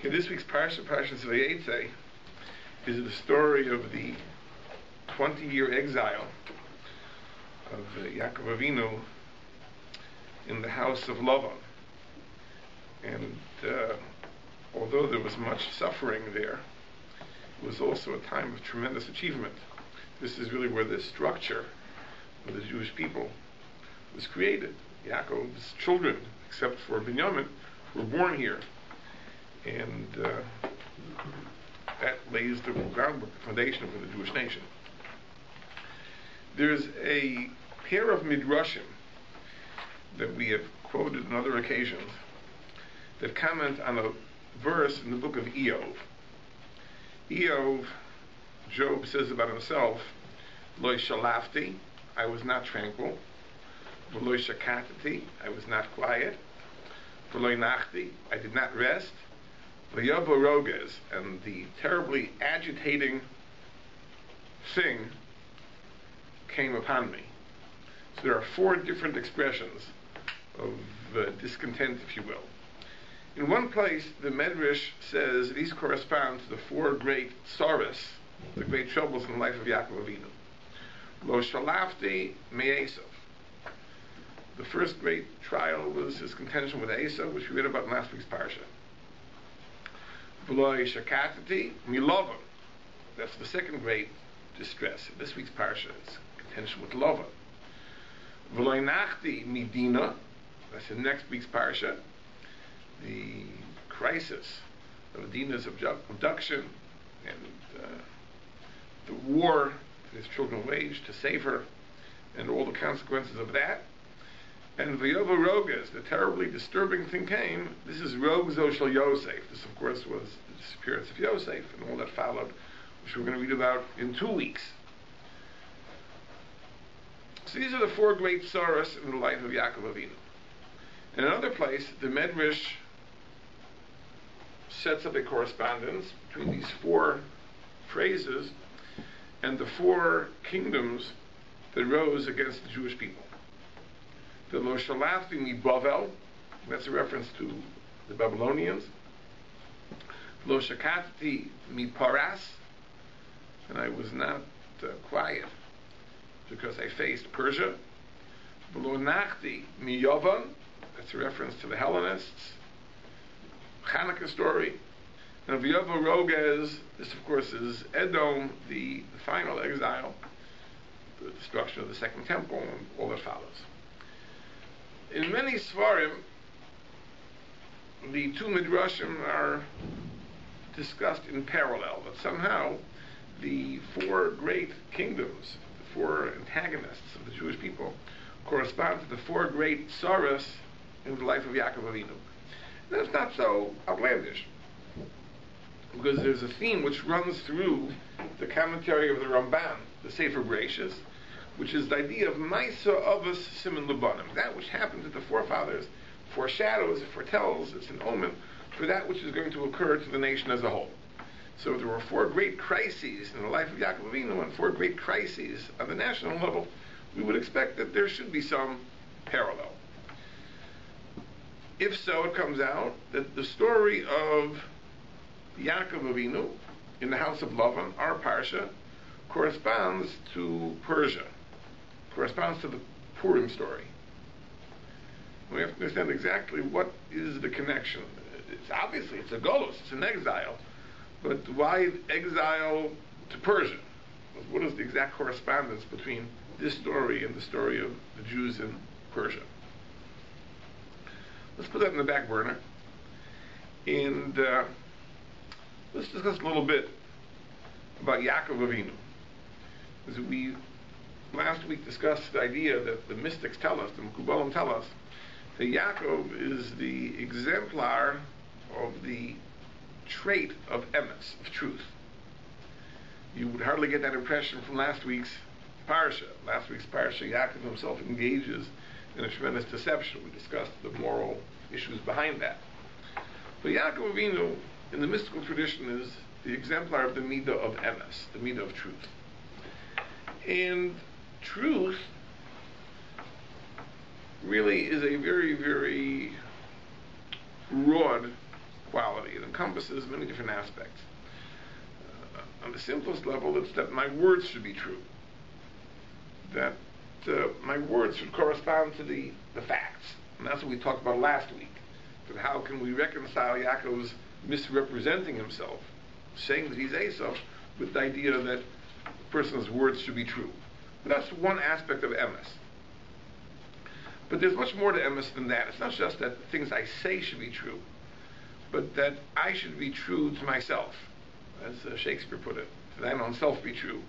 In this week's Parsha, Parshas Vayetzei, is the story of the 20-year exile of Yaakov Avinu in the house of Lavan. And although there was much suffering there, it was also a time of tremendous achievement. This is really where the structure of the Jewish people was created. Yaakov's children, except for Binyamin, were born here. And that lays the groundwork, the foundation for the Jewish nation. There's a pair of midrashim that we have quoted on other occasions that comment on a verse in the book of Eov. Eov, Job says about himself, Lo shalafti, I was not tranquil. V'lo shakatati, I was not quiet. V'lo nachti, I did not rest. V'yavo roges, and the terribly agitating thing came upon me. So there are four different expressions of discontent, if you will. In one place, the Medrash says these correspond to the four great sorrows, the great troubles in the life of Yaakov Avinu. Lo shalafti me'esav. The first great trial was his contention with Esau, which we read about in last week's parsha. V'lo shakatati milavan. That's the second great distress. In this week's parsha is contention with Lavan. V'lo nachti midina. That's in next week's parsha. The crisis of Dina's abduction and the war that his children waged to save her, and all the consequences of that. And V'yovo roges, the terribly disturbing thing came. This is Rogzo Shel Yosef. This, of course, was the disappearance of Yosef and all that followed, which we're going to read about in 2 weeks. So these are the four great sorrows in the life of Yaakov Avinu. In another place, the Medrash sets up a correspondence between these four phrases and the four kingdoms that rose against the Jewish people. The Lo shalafti mi Bavel, that's a reference to the Babylonians. Lo shakatati mi Paras, and I was not quiet because I faced Persia. Lo nachti mi Yavan, that's a reference to the Hellenists. Hanukkah story. And V'yovo roges, this of course is Edom, the final exile, the destruction of the second temple, and all that follows. In many Svarim, the two midrashim are discussed in parallel, but somehow the four great kingdoms, the four antagonists of the Jewish people, correspond to the four great sorrows in the life of Yaakov Avinu. And that's not so outlandish, because there's a theme which runs through the commentary of the Ramban, the Sefer Bereshis, which is the idea of Maisa Avos Siman Lubanim. That which happened to the forefathers foreshadows, it foretells, it's an omen for that which is going to occur to the nation as a whole. So if there were four great crises in the life of Yaakov Avinu and four great crises on the national level, we would expect that there should be some parallel. If so, it comes out that the story of Yaakov Avinu in the house of Lavan, our parsha, corresponds to Persia, corresponds to the Purim story. We have to understand exactly what is the connection. It's obviously, it's a golus, it's an exile, but why exile to Persia? What is the exact correspondence between this story and the story of the Jews in Persia? Let's put that in the back burner, and let's discuss a little bit about Yaakov Avinu. As we last week discussed the idea that the mystics tell us, the Mekubalim tell us, that Yaakov is the exemplar of the trait of emes, of truth. You would hardly get that impression from last week's parsha. Last week's parsha, Yaakov himself engages in a tremendous deception. We discussed the moral issues behind that. But Yaakov Avinu, in the mystical tradition, is the exemplar of the midah of emes, the midah of truth. And truth really is a very, very broad quality. It encompasses many different aspects. On the simplest level, it's that my words should be true. That my words should correspond to the facts. And that's what we talked about last week. That how can we reconcile Yaakov's misrepresenting himself, saying that he's Esau, with the idea that a person's words should be true. But that's one aspect of emes. But there's much more to emes than that. It's not just that the things I say should be true, but that I should be true to myself, as Shakespeare put it, that thine own self be true.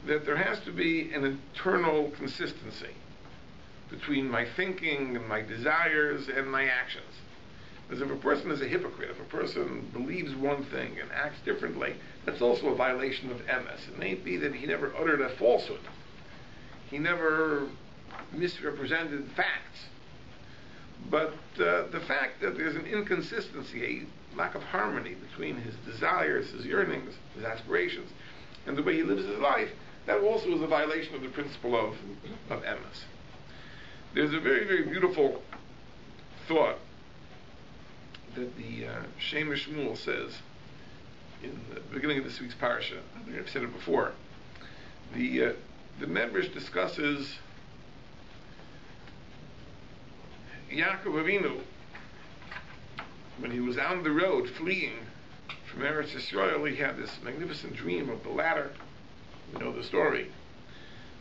That there has to be an internal consistency between my thinking and my desires and my actions. Because if a person is a hypocrite, if a person believes one thing and acts differently, that's also a violation of emes. It may be that he never uttered a falsehood. He never misrepresented facts. But the fact that there's an inconsistency, a lack of harmony between his desires, his yearnings, his aspirations, and the way he lives his life, that also is a violation of the principle of emes. There's a very, very beautiful thought that the Shem Shmuel says in the beginning of this week's parasha. I think I've said it before. The Medrash discusses Yaakov Avinu when he was on the road fleeing from Eretz Yisrael. He had this magnificent dream of the ladder. We know the story.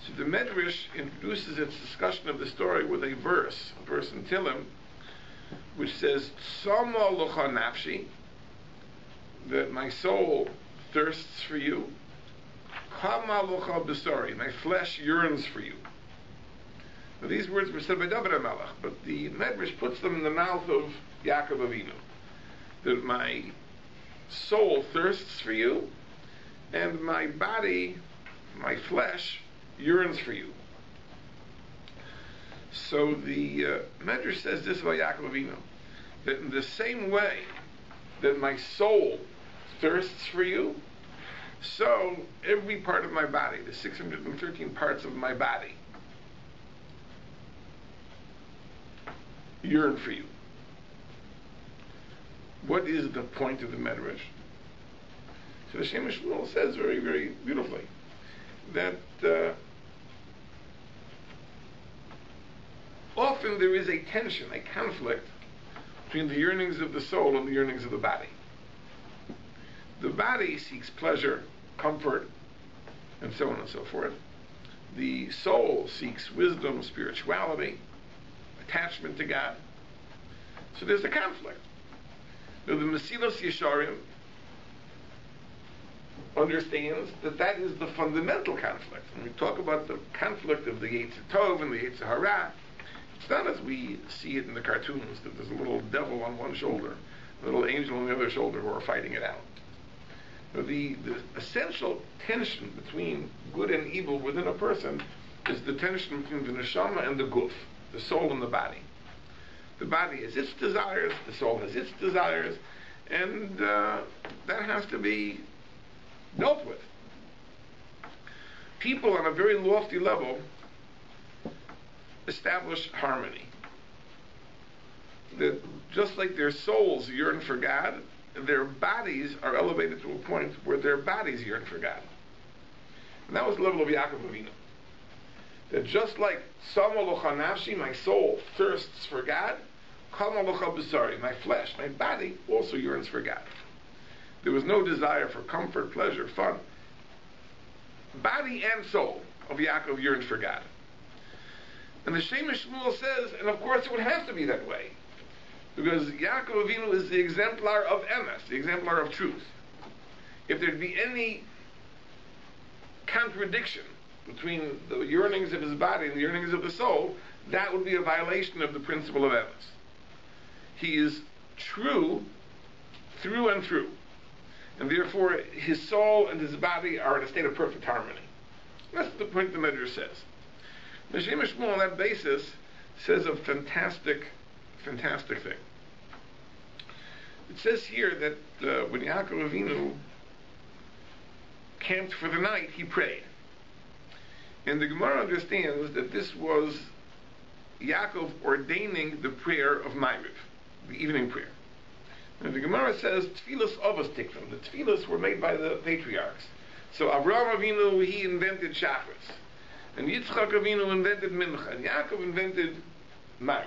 So the Medrash introduces its discussion of the story with a verse in Tehillim, which says, Tzama locha nafshi, that my soul thirsts for you. Kama locha b'sari, my flesh yearns for you. Now these words were said by David HaMelech, but the Medrash puts them in the mouth of Yaakov Avinu, that my soul thirsts for you, and my body, my flesh, yearns for you. So the Medrash says this about Yaakov Avinu, that in the same way that my soul thirsts for you, so every part of my body, the 613 parts of my body, yearn for you. What is the point of the Medrash? So the Shem Shmuel says very, very beautifully that often there is a tension, a conflict between the yearnings of the soul and the yearnings of the body. The body seeks pleasure, comfort, and so on and so forth. The soul seeks wisdom, spirituality, attachment to God. So there's a conflict. Now, the Mesilas Yesharim understands that is the fundamental conflict. When we talk about the conflict of the Yetzer Tov and the Yetzer Hara, it's not as we see it in the cartoons, that there's a little devil on one shoulder, a little angel on the other shoulder who are fighting it out. Now, the essential tension between good and evil within a person is the tension between the neshama and the guf, the soul and the body. The body has its desires, the soul has its desires, and that has to be dealt with. People on a very lofty level establish harmony. That just like their souls yearn for God, their bodies are elevated to a point where their bodies yearn for God. And that was the level of Yaakov Avinu. That just like Sama locha nafshi, my soul thirsts for God, Kama locha b'sari, my flesh, my body also yearns for God. There was no desire for comfort, pleasure, fun. Body and soul of Yaakov yearned for God. And the Shem Shmuel says, and of course it would have to be that way, because Yaakov Avinu is the exemplar of emes, the exemplar of truth. If there'd be any contradiction between the yearnings of his body and the yearnings of the soul, that would be a violation of the principle of emes. He is true through and through. And therefore, his soul and his body are in a state of perfect harmony. That's the point the Medrash says. The Shem Shmuel on that basis says a fantastic thing. It says here that when Yaakov Avinu camped for the night, he prayed. And the Gemara understands that this was Yaakov ordaining the prayer of Ma'ariv, the evening prayer. And the Gemara says, Tfilas Avos Tikvim. The Tfilas were made by the patriarchs. So Avraham Avinu, he invented Shachris. And Yitzchak Avinu invented Mincha. And Yaakov invented Mariv.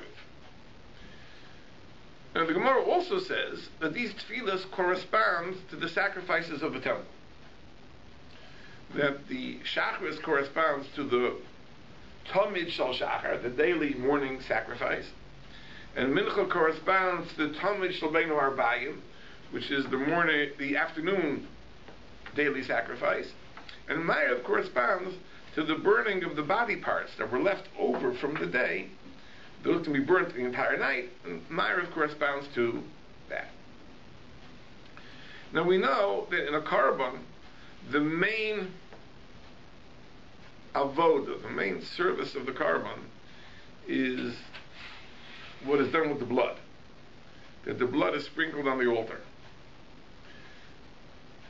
And the Gemara also says that these Tfilas correspond to the sacrifices of the temple. That the Shachris corresponds to the Tamid Shal Shachar, the daily morning sacrifice. And Mincha corresponds to the Tamid Shal Beinu Arbayim, which is the afternoon daily sacrifice. And Mariv corresponds to the burning of the body parts that were left over from the day. Those can be burnt the entire night, and Mariv corresponds to that. Now we know that in a korban, the main avoda, the main service of the korban, is what is done with the blood. That the blood is sprinkled on the altar.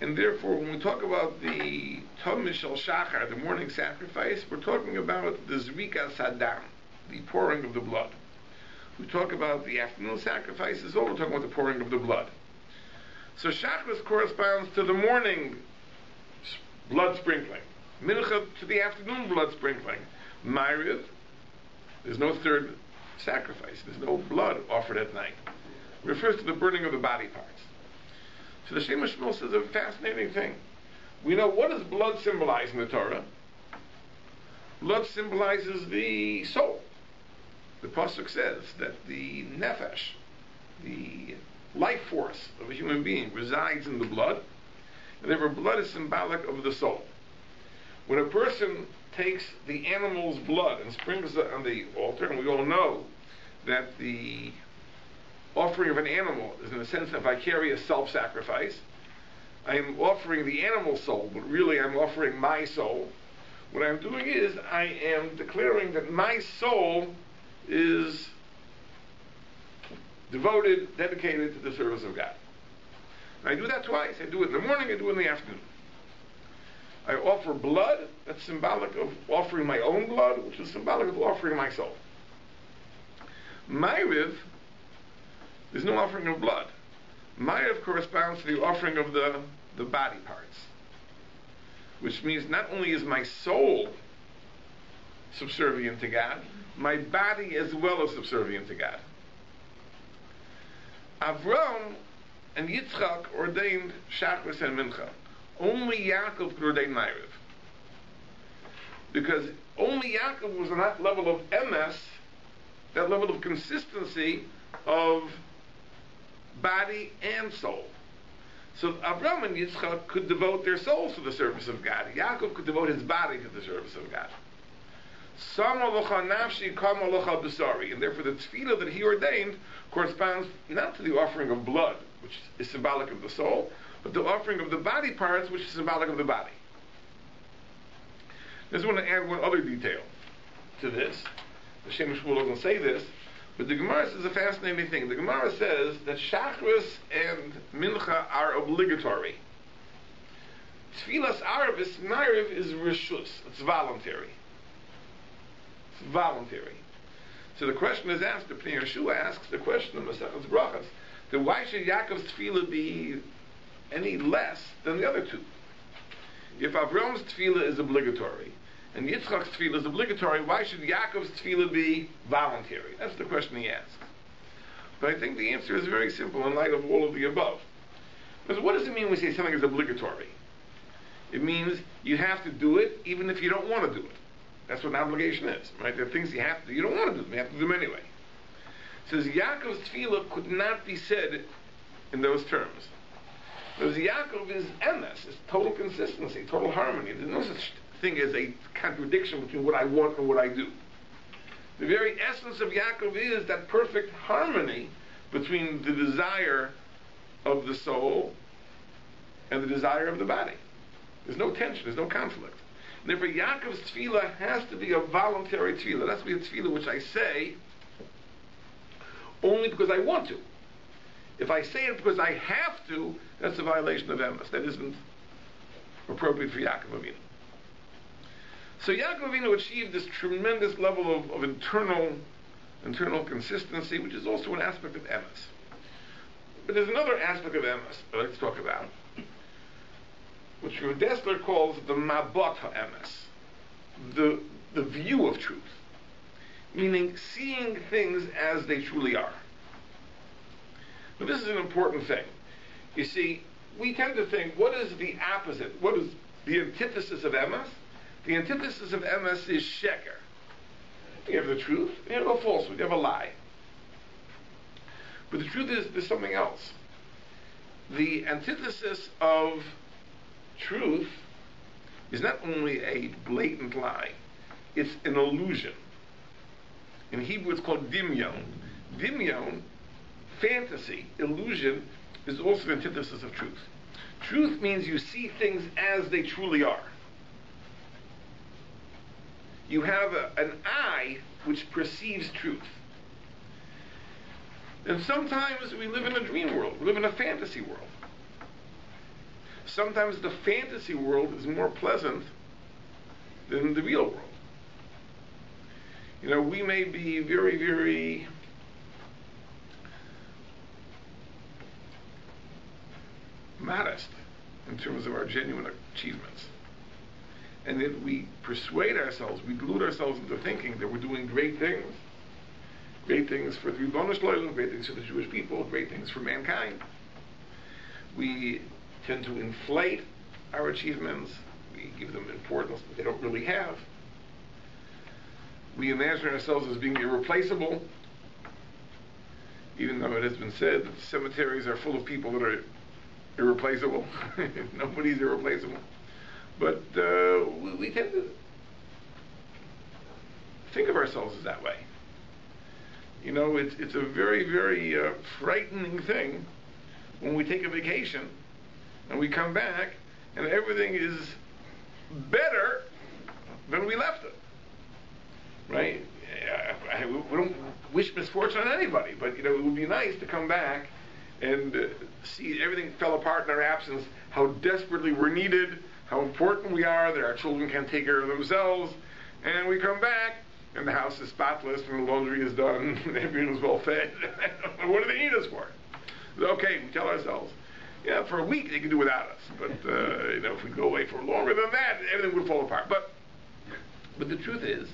And therefore, when we talk about the Tamid Shel Shachar, the morning sacrifice, we're talking about the Zrika Sadam, the pouring of the blood. We talk about the afternoon sacrifices, we're talking about the pouring of the blood. So Shachris corresponds to the morning blood sprinkling. Mincha to the afternoon blood sprinkling. Mariv, there's no third sacrifice. There's no blood offered at night. It refers to the burning of the body parts. So the Shema Shmuel says a fascinating thing. We know, what does blood symbolize in the Torah? Blood symbolizes the soul. The Pasuk says that the nefesh, the life force of a human being, resides in the blood, and therefore blood is symbolic of the soul. When a person takes the animal's blood and sprinkles it on the altar, and we all know that the offering of an animal is in the sense of vicarious self-sacrifice. I am offering the animal soul, but really I'm offering my soul. What I'm doing is I am declaring that my soul is devoted, dedicated to the service of God. And I do that twice. I do it in the morning, I do it in the afternoon. I offer blood, that's symbolic of offering my own blood, which is symbolic of offering my soul. Mariv, there's no offering of blood. Mariv corresponds to the offering of the body parts, which means not only is my soul subservient to God, my body as well is subservient to God. Avram and Yitzchak ordained Shachris and Mincha. Only Yaakov could ordain Mariv. Because only Yaakov was on that level of emes, that level of consistency of body and soul. So Avram and Yitzchak could devote their souls to the service of God. Yaakov could devote his body to the service of God. And therefore the tefillah that he ordained corresponds not to the offering of blood, which is symbolic of the soul, but the offering of the body parts, which is symbolic of the body. I just want to add one other detail to this. The Shem Shmuel doesn't say this, but the Gemara says a fascinating thing. The Gemara says that Shachris and Mincha are obligatory. Tfilas Arvis Mariv is Rishus. It's voluntary. It's voluntary. So the question is asked, the Pnei Yeshua asks the question of Masechus Brachas, then why should Yaakov's tefillah be any less than the other two? If Avram's tefillah is obligatory and Yitzchak's tefillah is obligatory, why should Yaakov's tefillah be voluntary? That's the question he asks. But I think the answer is very simple in light of all of the above. Because what does it mean when we say something is obligatory? It means you have to do it even if you don't want to do it. That's what an obligation is, right? There are things you have to do. You don't want to do them. You have to do them anyway. It says Yaakov's tefillah could not be said in those terms. Because Yaakov is emes, is total consistency, total harmony. There's no such thing as a contradiction between what I want and what I do. The very essence of Yaakov is that perfect harmony between the desire of the soul and the desire of the body. There's no tension, there's no conflict. And therefore Yaakov's tefillah has to be a voluntary tefillah. It has to be a tefillah which I say only because I want to. If I say it because I have to, that's a violation of emes. That isn't appropriate for Yaakov Avinu. So Yaakov Avinu achieved this tremendous level of internal consistency, which is also an aspect of emes. But there's another aspect of emes I'd like to talk about, which Rabbi Dessler calls the mabot ha'emes, the view of truth, meaning seeing things as they truly are. But this is an important thing. You see, we tend to think, what is the opposite? What is the antithesis of emes? The antithesis of emes is sheker. You have the truth, you have a falsehood, you have a lie. But the truth is, there's something else. The antithesis of truth is not only a blatant lie, it's an illusion. In Hebrew it's called dimyon. Dimyon, fantasy, illusion, is also the antithesis of truth. Truth means you see things as they truly are. You have an eye which perceives truth. And sometimes we live in a dream world, we live in a fantasy world. Sometimes the fantasy world is more pleasant than the real world. You know, we may be very, very modest in terms of our genuine achievements. And if we persuade ourselves, we delude ourselves into thinking that we're doing great things for the Ribono Shel Olam, great things for the Jewish people, great things for mankind. We tend to inflate our achievements. We give them importance that they don't really have. We imagine ourselves as being irreplaceable, even though it has been said that cemeteries are full of people that are irreplaceable. Nobody's irreplaceable. But we tend to think of ourselves as that way. You know, it's a very, very frightening thing when we take a vacation and we come back and everything is better than we left it. Right? We don't wish misfortune on anybody, but you know, it would be nice to come back and see everything fell apart in our absence, how desperately we're needed, how important we are, that our children can't take care of themselves, and we come back and the house is spotless and the laundry is done and everyone is well fed. What do they need us for? Okay, we tell ourselves, yeah, for a week they can do without us, but you know, if we go away for longer than that, everything would fall apart. But the truth is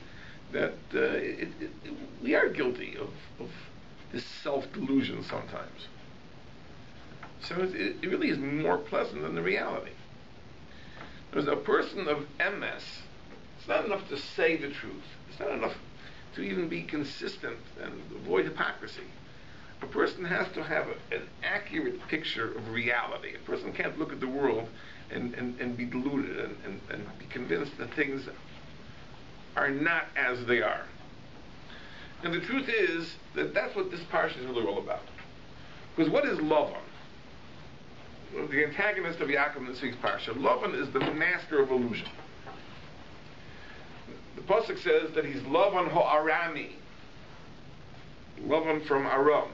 that we are guilty of this self-delusion sometimes. So it really is more pleasant than the reality. There's a person of emes. It's not enough to say the truth. It's not enough to even be consistent and avoid hypocrisy. A person has to have an accurate picture of reality. A person can't look at the world and be deluded and be convinced that things are not as they are. And the truth is that that's what this parsha is really all about. Because what is Lavan? The antagonist of Yaakov in this week's parsha. Lavan is the master of illusion. The pasuk says that he's Lavan ha'arami, Lavan from Aram.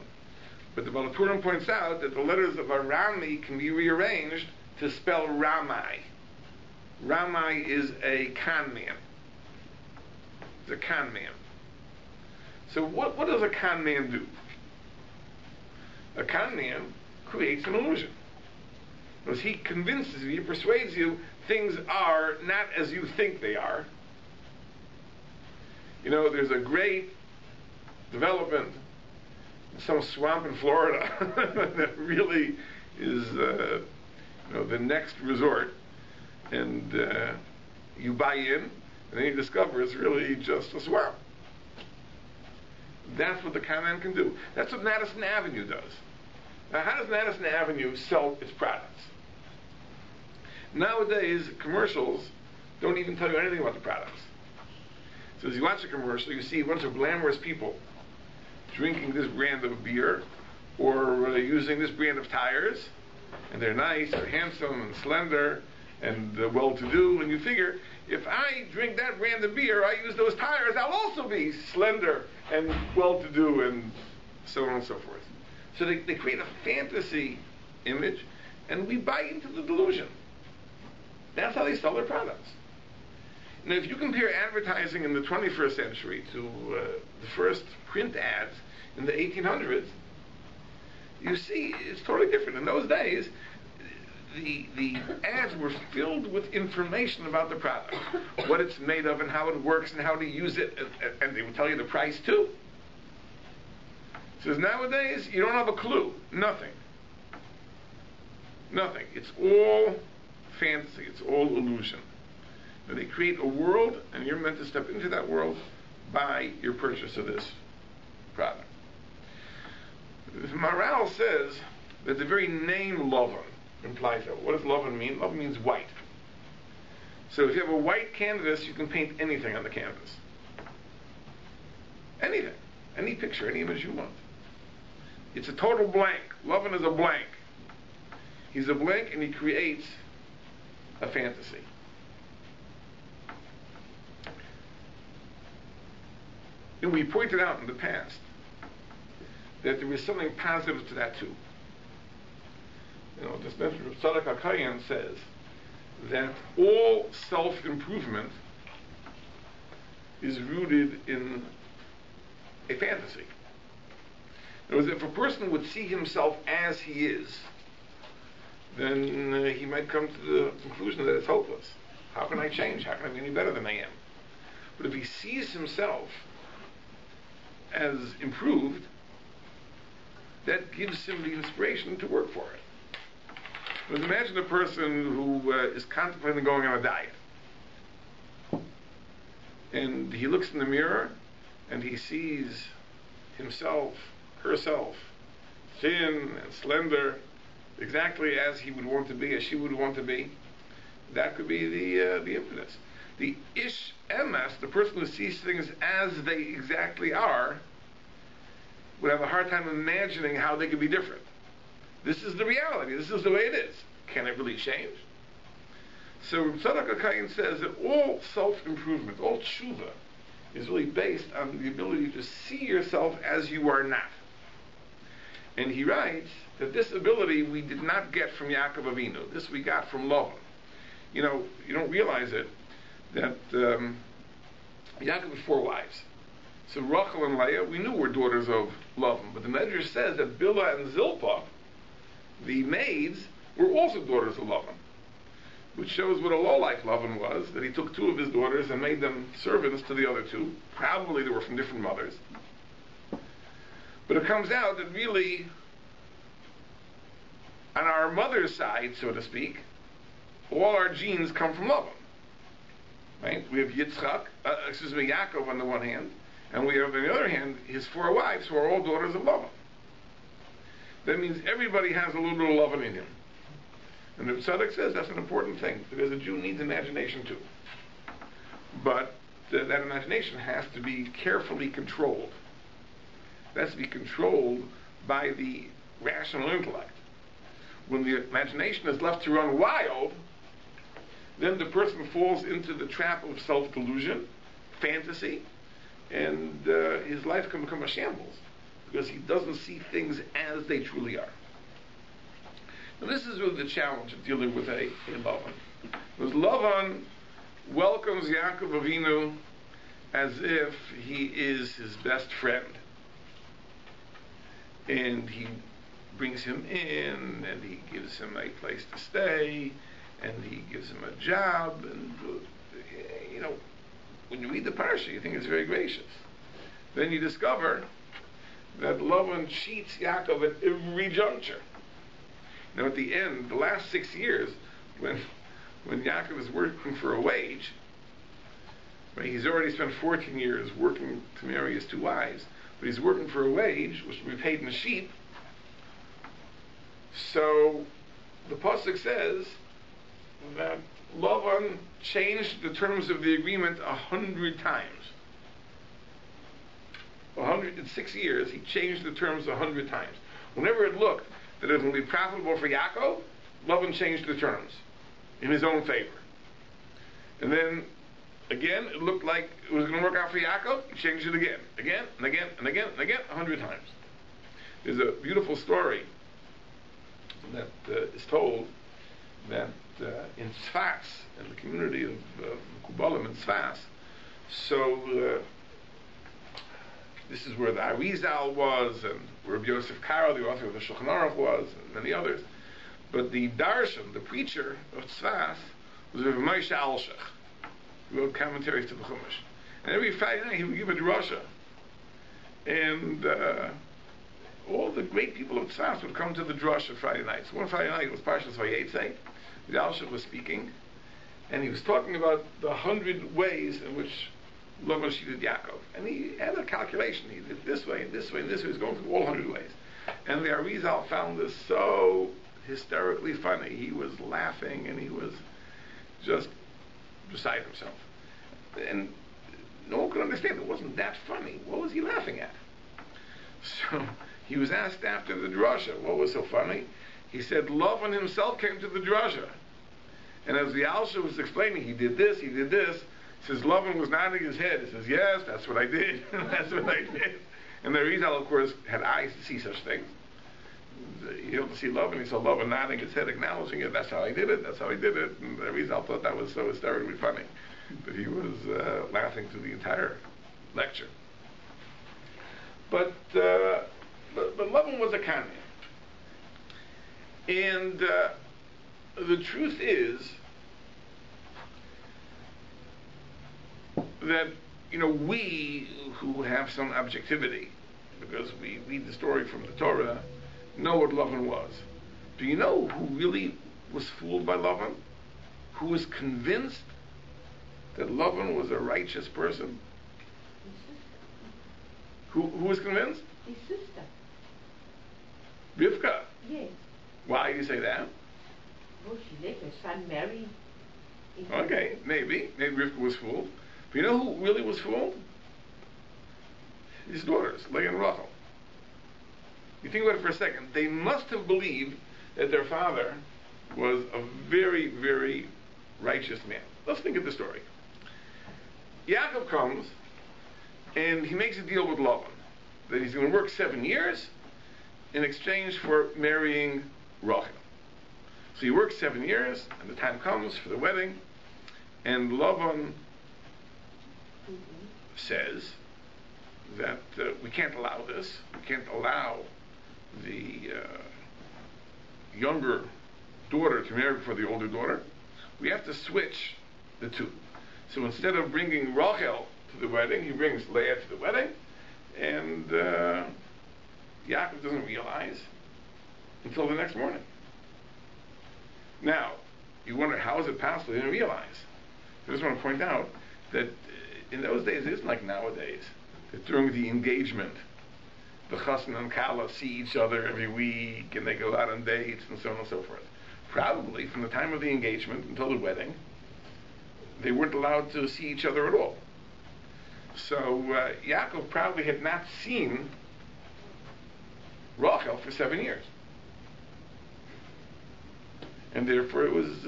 But the Balaturim points out that the letters of Arami can be rearranged to spell Ramai. Ramai is a con man. It's a con man. So what does a con man do? A con man creates an illusion. Because he convinces you, he persuades you, things are not as you think they are. You know, there's a great development in some swamp in Florida that really is, the next resort, and you buy in, and then you discover it's really just a swamp. That's what the con man can do. That's what Madison Avenue does. Now, how does Madison Avenue sell its products? Nowadays, commercials don't even tell you anything about the products. So as you watch a commercial, you see a bunch of glamorous people drinking this brand of beer or using this brand of tires, and they're nice, they're handsome and slender and well-to-do, and you figure, if I drink that brand of beer, I use those tires, I'll also be slender and well-to-do and so on and so forth. So they create a fantasy image, and we buy into the delusion. That's how they sell their products. Now, if you compare advertising in the 21st century to the first print ads in the 1800s, you see, it's totally different. In those days, the ads were filled with information about the product, what it's made of and how it works and how to use it, and they would tell you the price too. Says nowadays you don't have a clue, nothing. It's all fantasy, it's all illusion. Now they create a world, and you're meant to step into that world by your purchase of this product. The Maral says that the very name Lavan implies that. What does Lavan mean? Lavan means white. So if you have a white canvas, you can paint anything on the canvas. Anything. Any picture, any image you want. It's a total blank. Lavan is a blank. He's a blank and he creates a fantasy. And we pointed out in the past that there is something positive to that too. This mention of Tzadok HaKayan says that all self-improvement is rooted in a fantasy. In other words, if a person would see himself as he is, then he might come to the conclusion that it's hopeless. How can I change? How can I be any better than I am? But if he sees himself as improved, that gives him the inspiration to work for it. But imagine a person who is contemplating going on a diet. And he looks in the mirror and he sees himself, herself, thin and slender, exactly as he would want to be, as she would want to be. That could be the impetus. The ish emes, the person who sees things as they exactly are, would have a hard time imagining how they could be different. This is the reality. This is the way it is. Can it really change? So Tzadok HaKayin says that all self-improvement, all tshuva, is really based on the ability to see yourself as you are not. And he writes that this ability we did not get from Yaakov Avinu. This we got from Lavan. You don't realize it, that Yaakov had 4 wives. So Rachel and Leah, we knew were daughters of Lavan. But the Medrash says that Bilhah and Zilpah, the maids, were also daughters of Lavan. Which shows what a lowlife Lavan was, that he took 2 of his daughters and made them servants to the other 2. Probably they were from different mothers. But it comes out that really, on our mother's side, so to speak, all our genes come from Lavan. Right? We have Yaakov on the one hand, and we have on the other hand his 4 wives who are all daughters of Lavan. That means everybody has a little bit of Lavan in him. And the Tzadok says that's an important thing, because a Jew needs imagination too. But that imagination has to be carefully controlled. It has to be controlled by the rational intellect. When the imagination is left to run wild, then the person falls into the trap of self-delusion, fantasy, and his life can become a shambles, because he doesn't see things as they truly are. Now this is really the challenge of dealing with a Lavan. Because Lavan welcomes Yaakov Avinu as if he is his best friend. And he brings him in, and he gives him a place to stay, and he gives him a job, and when you read the parsha, you think it's very gracious. Then you discover that Lavan cheats Yaakov at every juncture. Now at the end, the last 6 years, when Yaakov is working for a wage, right, he's already spent 14 years working to marry his 2 wives, but he's working for a wage, which will be paid in sheep. So the pasuk says that Lavan changed the terms of the agreement 100 times. In 6 years, he changed the terms 100 times. Whenever it looked that it was going to be profitable for Yaakov, Lavan changed the terms in his own favor. And then, again, it looked like it was going to work out for Yaakov, he changed it again, and again, 100 times. There's a beautiful story that is told that in Tzfas, in the community of Kubalim in Tzfas, so This is where the Arizal was, and where Rabbi Yosef Karo, the author of the Shulchan Aruch, was, and many others. But the Darshan, the preacher of Tzfas, was Rabbi Moshe Alshich, who wrote commentaries to the Chumash. And every Friday night he would give a drasha. And all the great people of Tzfas would come to the drasha Friday nights. One Friday night it was Parshas Vayetzei. The Alshich was speaking, and he was talking about the 100 ways in which Lavan cheated Yaakov. And he had a calculation. He did this way, and this way, and this way. He was going through all 100 ways. And the Arizal found this so hysterically funny. He was laughing, and he was just beside himself. And no one could understand. It wasn't that funny. What was he laughing at? So he was asked after the drasha, what was so funny? He said, Lavan himself came to the drasha. And as the Alsha was explaining, he did this. He says, Lavan was nodding his head. He says, yes, that's what I did. That's what I did. And the Rizal, of course, had eyes to see such things. He able to see Lavan. He saw Lavan nodding his head, acknowledging it. That's how I did it. That's how I did it. And the Rizal thought that was so hysterically funny that he was laughing through the entire lecture. But Lavan was a Kanye. And the truth is that, we who have some objectivity, because we read the story from the Torah, know what Lavan was. Do you know who really was fooled by Lavan? Who was convinced that Lavan was a righteous person? Who was convinced? His sister. Rivka. Yes. Why do you say that? Well, she let her son marry. Okay, maybe Rivka was fooled. But you know who really was fooled? His daughters, Leah and Rachel. You think about it for a second. They must have believed that their father was a very, very righteous man. Let's think of the story. Yaakov comes, and he makes a deal with Lavan that he's going to work 7 years in exchange for marrying Rachel. So he works 7 years, and the time comes for the wedding, and Lavan says that we can't allow this. We can't allow the younger daughter to marry before the older daughter. We have to switch the two. So instead of bringing Rachel to the wedding, he brings Leah to the wedding, and Yaakov doesn't realize until the next morning. Now, you wonder, how is it possible he didn't realize? I just want to point out that in those days, it isn't like nowadays, that during the engagement, the chassan and kala see each other every week, and they go out on dates, and so on and so forth. Probably, from the time of the engagement until the wedding, they weren't allowed to see each other at all. So Yaakov probably had not seen Rachel for 7 years. And therefore it was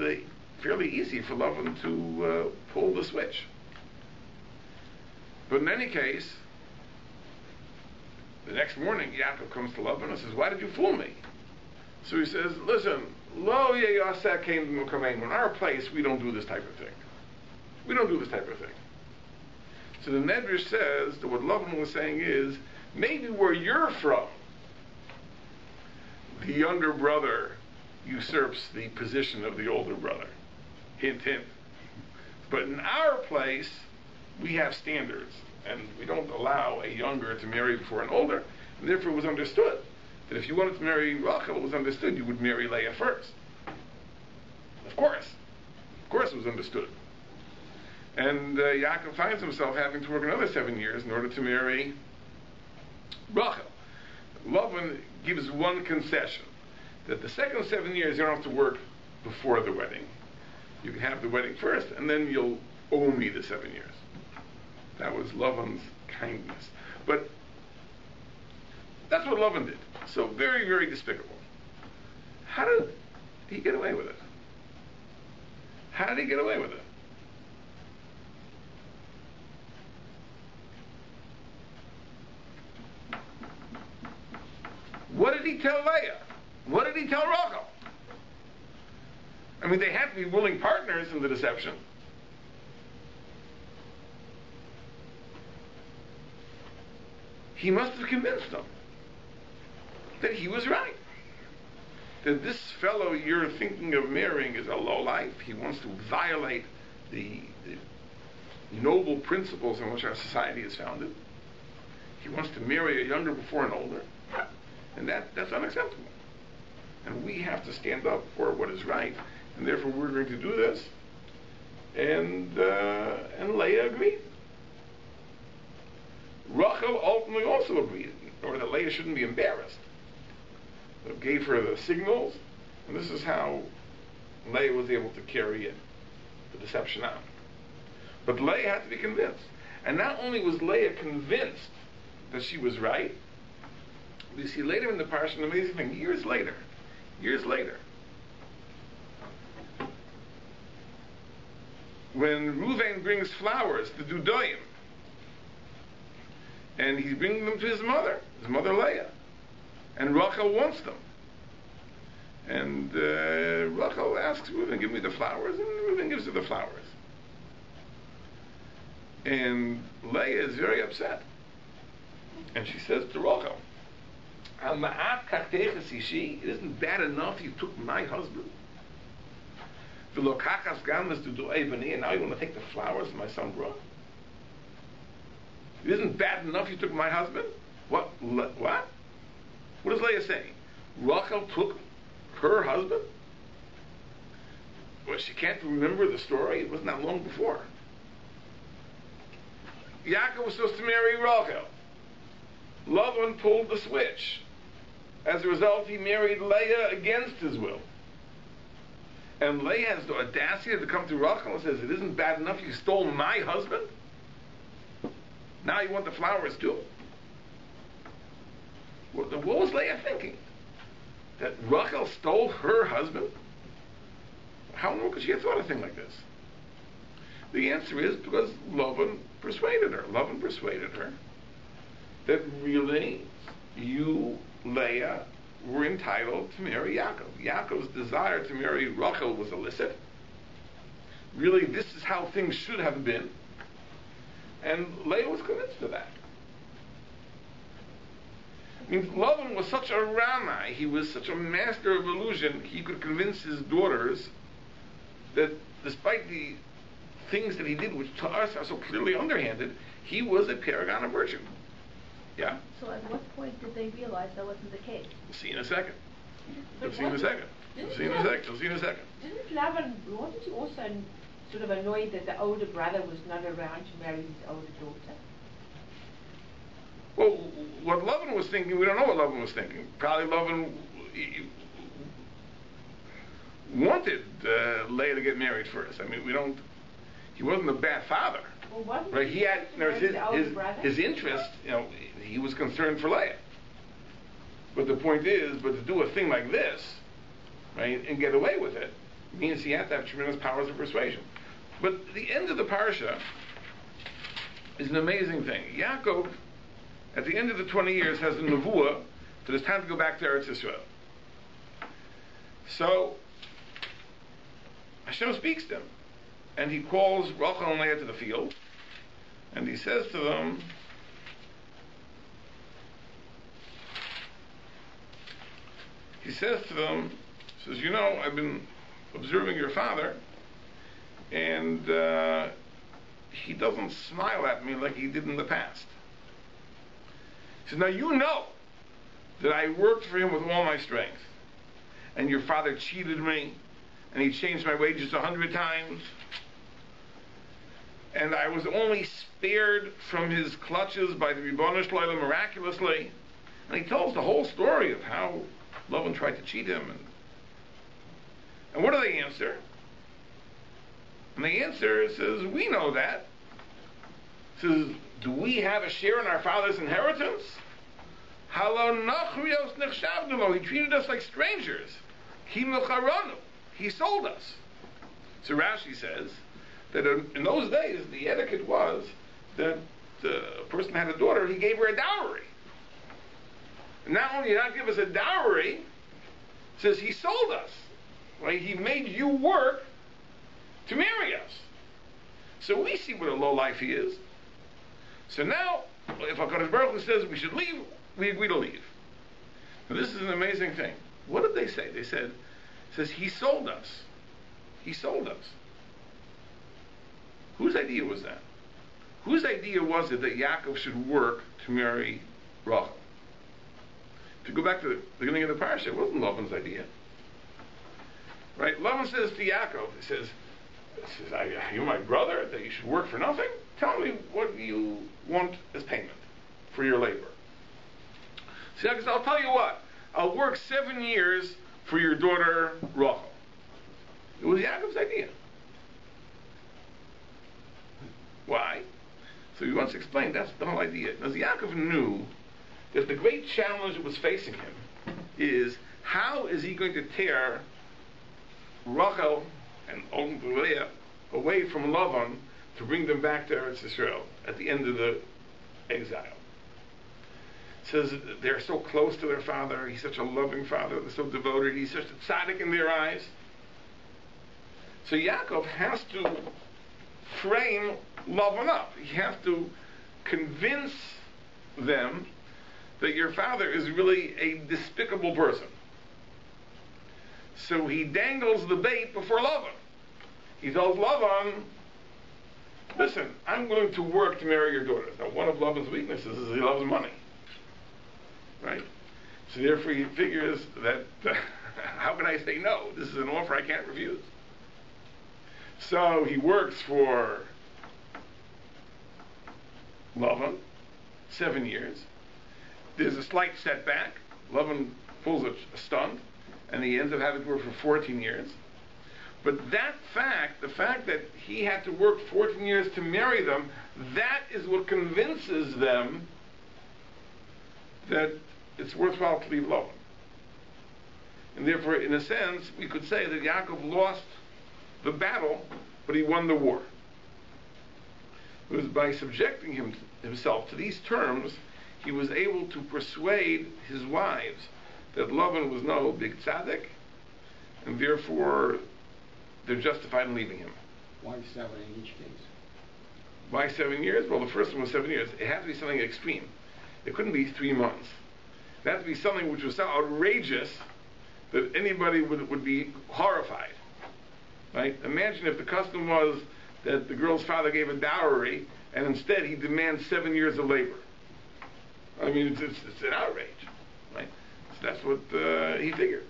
fairly easy for Lavan to pull the switch. But in any case, the next morning Yaakov comes to Lavan and says, why did you fool me? So he says, listen, lo yeyaseh came in our place, we don't do this type of thing. We don't do this type of thing. So the Medrash says that what Lavan was saying is, maybe where you're from, the younger brother usurps the position of the older brother. Hint, hint. But in our place, we have standards, and we don't allow a younger to marry before an older, and therefore it was understood that if you wanted to marry Rachel, it was understood you would marry Leah first. Of course it was understood. And Yaakov finds himself having to work another 7 years in order to marry Rachel. Lavan gives one concession, that the second 7 years you don't have to work before the wedding. You can have the wedding first, and then you'll owe me the 7 years. That was Lavan's kindness. But that's what Lavan did. So very, very despicable. How did he get away with it? How did he get away with it? What did he tell Leah? What did he tell Rachel? I mean, they had to be willing partners in the deception. he must have convinced them that he was right. That this fellow you're thinking of marrying is a lowlife. He wants to violate the noble principles on which our society is founded. He wants to marry a younger before an older. And that's unacceptable. And we have to stand up for what is right. And therefore we're going to do this. And Leah agreed. Rachel ultimately also agreed, or that Leah shouldn't be embarrassed. So gave her the signals, and this is how Leah was able to carry it, the deception out. But Leah had to be convinced. And not only was Leah convinced that she was right, we see later in the parsha an amazing thing. Years later, when Reuven brings flowers to Dudoim, and he's bringing them to his mother Leah, and Rachel wants them. And Rachel asks Reuven, give me the flowers, and Reuven gives her the flowers. And Leah is very upset. And she says to Rachel, it isn't bad enough you took my husband. And now you want to take the flowers my son brought? It isn't bad enough you took my husband? What? What is Leah saying? Rachel took her husband? Well, she can't remember the story. It wasn't that long before. Yaakov was supposed to marry Rachel. Lavan pulled the switch. As a result, he married Leah against his will. And Leah has the audacity to come to Rachel and says, it isn't bad enough you stole my husband? Now you want the flowers too? What was Leah thinking? That Rachel stole her husband? How in the world could she have thought a thing like this? The answer is because Lavan persuaded her. Lavan persuaded her that really you, Leah, were entitled to marry Yaakov. Yaakov's desire to marry Rachel was illicit. Really, this is how things should have been. And Leah was convinced of that. I mean, Lavan was such a Ramai, he was such a master of illusion, he could convince his daughters that despite the things that he did, which to us are so clearly underhanded, he was a paragon of virtue. Yeah? So at what point did they realize that wasn't the case? We'll see in a second. But We'll see in a second. We'll see in a second. Didn't Lavan, wasn't he also sort of annoyed that the older brother was not around to marry his older daughter? Well, what Lavan was thinking, we don't know what Lavan was thinking. Probably Lavan wanted Leah to get married first. I mean, he wasn't a bad father. Well, wasn't right? He had, his interest, he was concerned for Leah. But the point is, to do a thing like this, right, and get away with it, means he had to have tremendous powers of persuasion. But the end of the parsha is an amazing thing. Yaakov, at the end of the 20 years, has a nevuah that it's time to go back to Eretz Yisrael. So Hashem speaks to him, and he calls Rachel and Leah to the field, and he says to them, I've been observing your father, and he doesn't smile at me like he did in the past. He says, now you know that I worked for him with all my strength, and your father cheated me, and he changed my wages 100 times, and I was only spared from his clutches by the Ribono Shel Olam miraculously. And he tells the whole story of how Lavan tried to cheat him. And what do they answer? And the answer says, we know that. It says, do we have a share in our father's inheritance? He treated us like strangers. He sold us. So Rashi says that in those days the etiquette was that a person had a daughter, he gave her a dowry. And not only did he not give us a dowry, it says he sold us. Right? He made you work to marry us. So we see what a lowlife he is. So now if HaKadosh Baruch Hu says we should leave, we agree to leave. Now this is an amazing thing. What did they say? They said, he sold us. He sold us. Whose idea was that? Whose idea was it that Yaakov should work to marry Rachel? To go back to the beginning of the parasha, it wasn't Lavan's idea. Right? Lavan says to Yaakov, he says, you're my brother, that you should work for nothing? Tell me what you want as payment for your labor. So Yaakov says, I'll tell you what, I'll work 7 years for your daughter Rachel. It was Yaakov's idea. Why? So he wants to explain that's the whole idea. Now Yaakov knew that the great challenge that was facing him is how is he going to tear Rachel and Leah away from Lavan to bring them back to Eretz Yisrael at the end of the exile. It says they're so close to their father, he's such a loving father, they're so devoted, he's such a tzaddik in their eyes. So Yaakov has to frame Lavan up. He has to convince them that your father is really a despicable person. So he dangles the bait before Lavan. He tells Lavan, listen, I'm willing to work to marry your daughter. Now one of Lavan's weaknesses is he loves money. Right? So therefore he figures that, how can I say no? This is an offer I can't refuse. So he works for Lavan 7 years. There's a slight setback. Lavan pulls a stunt, and he ends up having to work for 14 years. But that fact, the fact that he had to work 14 years to marry them, that is what convinces them that it's worthwhile to leave Lavan. And therefore, in a sense, we could say that Yaakov lost the battle, but he won the war. It was by subjecting himself to these terms, he was able to persuade his wives that Lavan was no big tzaddik, and therefore they're justified in leaving him. Why 7 in each case? Why 7 years? Well, the first one was 7 years. It had to be something extreme. It couldn't be 3 months. It had to be something which was so outrageous that anybody would be horrified. Right? Imagine if the custom was that the girl's father gave a dowry, and instead he demands 7 years of labor. I mean, it's an outrage, right? So that's what he figured.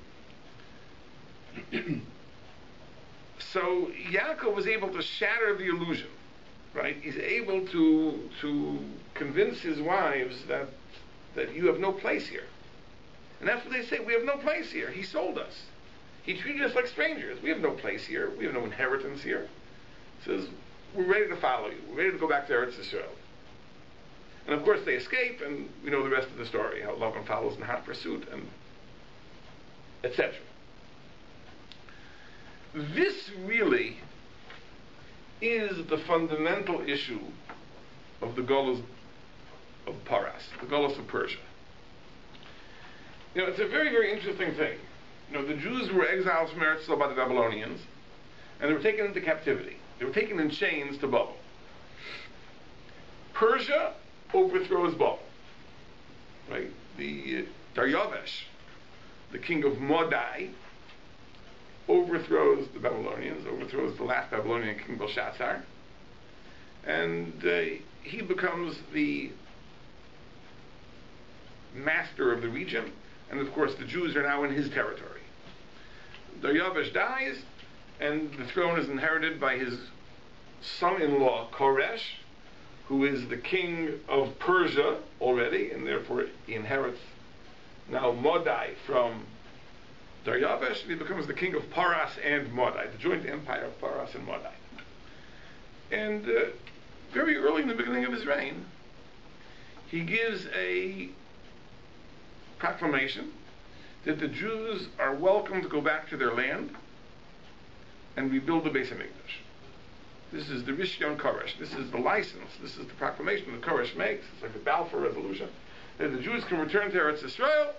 So Yaakov was able to shatter the illusion, right? He's able to convince his wives that you have no place here. And that's what they say, we have no place here. He sold us. He treated us like strangers. We have no place here. We have no inheritance here. He says, we're ready to follow you. We're ready to go back to Eretz Yisrael. And of course they escape, and we know the rest of the story, how Lavan follows in hot pursuit, and etc. This really is the fundamental issue of the Golos of Paras, the Golos of Persia. You know, it's a very, very interesting thing. You know, the Jews were exiled from Eretz Yisrael by the Babylonians, and they were taken into captivity. They were taken in chains to Babel. Persia overthrows Babel. Right? The Daryavesh, the king of Modai, overthrows the Babylonians, overthrows the last Babylonian king, Belshazzar, and he becomes the master of the region, and of course the Jews are now in his territory. Daryavesh dies, and the throne is inherited by his son-in-law, Koresh, who is the king of Persia already, and therefore he inherits now Modai from Daryavesh, and he becomes the king of Paras and Modai, the joint empire of Paras and Modai. And very early in the beginning of his reign, he gives a proclamation that the Jews are welcome to go back to their land and rebuild the Beis HaMikdash. This is the Rishyon Koresh. This is the license. This is the proclamation that Koresh makes. It's like the Balfour Resolution, that the Jews can return to Eretz Yisrael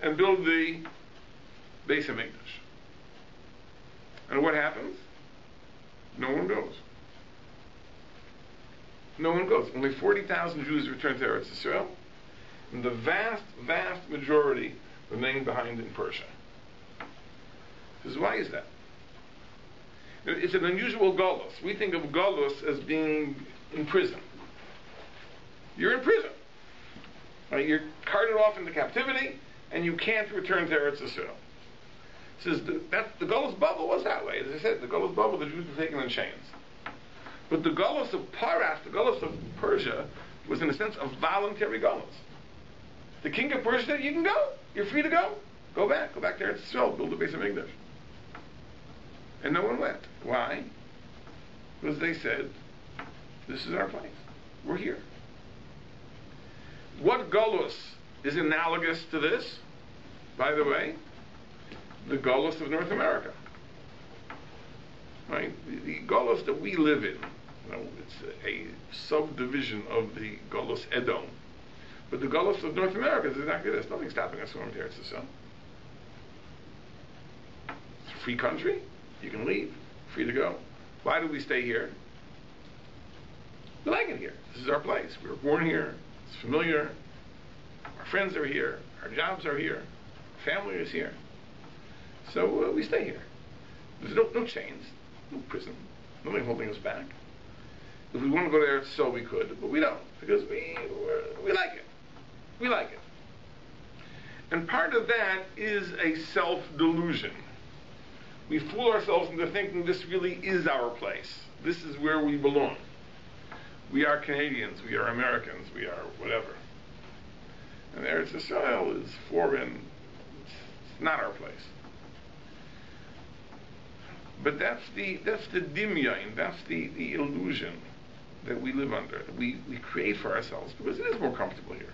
and build the Beis HaMikdash. And what happens? No one goes. no one goes. Only 40,000 Jews returned to Eretz Yisrael, and the vast, vast majority remain behind in Persia. Why is that? It's an unusual galus. We think of galus as being in prison. You're in prison. Right? You're carted off into captivity, and you can't return to Eretz Yisrael. Says the galus bubble was that way. As I said, the galus bubble, the Jews were taken in chains. But the galus of Paras, the galus of Persia, was in a sense a voluntary galus. The king of Persia said, "You can go. You're free to go. Go back to Eretz Yisrael, build a base of Mikdash." And no one went. Why? Because they said, "This is our place. We're here." What galus is analogous to this? By the way, the galus of North America. Right? The galus that we live in, it's a subdivision of the galus Edom. But the galus of North America is exactly this. Nothing stopping us from here. It's a free country. You can leave. Free to go. Why do we stay here? We like it here. This is our place. We were born here. It's familiar. Our friends are here. Our jobs are here. Our family is here. So we stay here. There's no chains. No prison. Nothing holding us back. If we want to go there, so we could, but we don't, because we like it. We like it. And part of that is a self-delusion. We fool ourselves into thinking this really is our place. This is where we belong. We are Canadians, we are Americans, we are whatever. And Eretz Yisrael is foreign. It's not our place. But that's the dimyain, that's the illusion that we live under, that we create for ourselves, because it is more comfortable here.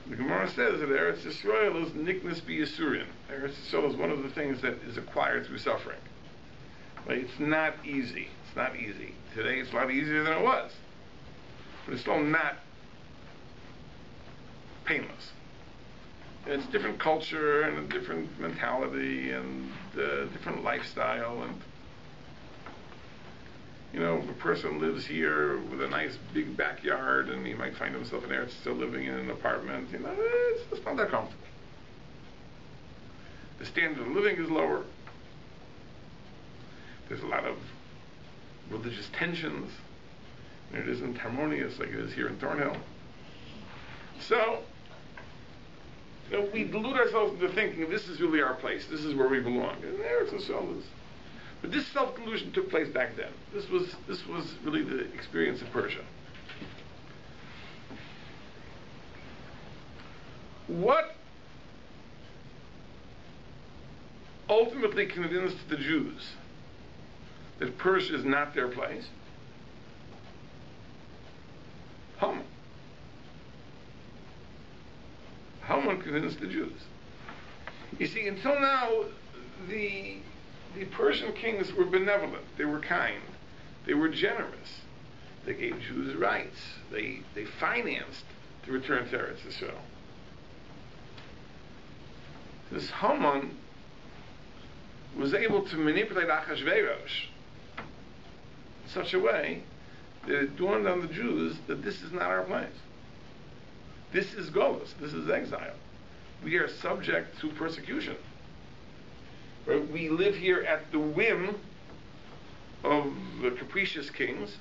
The Gemara says that Eretz Yisrael is niknas b'yisurin. Eretz Yisrael is one of the things that is acquired through suffering. Like, it's not easy. It's not easy. Today it's a lot easier than it was. But it's still not painless. And it's a different culture and a different mentality and a different lifestyle. And if a person lives here with a nice big backyard and he might find himself in Eretz still living in an apartment, it's not that comfortable. The standard of living is lower. There's a lot of religious tensions. It isn't harmonious like it is here in Thornhill. So, we delude ourselves into thinking this is really our place. This is where we belong. And Eretz Yisrael is. But this self-delusion took place back then. This was really the experience of Persia. What ultimately convinced the Jews that Persia is not their place? Haman. Haman convinced the Jews. You see, until now, the Persian kings were benevolent. They were kind. They were generous. They gave Jews rights. They financed the return to Eretz Yisrael. This Haman was able to manipulate Achashverosh in such a way that it dawned on the Jews that this is not our place. This is Golus. This is exile. We are subject to persecution. Right? We live here at the whim of the capricious kings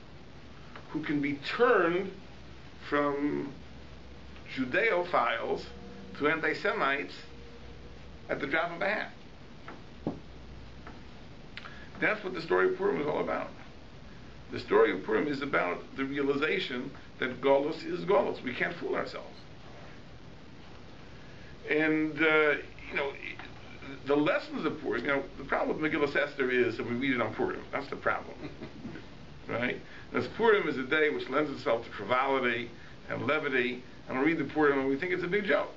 who can be turned from Judeophiles to anti-Semites at the drop of a hat. That's what the story of Purim is all about. The story of Purim is about the realization that Golus is Golus. We can't fool ourselves. And, the lessons of Purim, the problem with Megillah Esther is that we read it on Purim. That's the problem. Right? Because Purim is a day which lends itself to frivolity and levity, and we read the Purim and we think it's a big joke.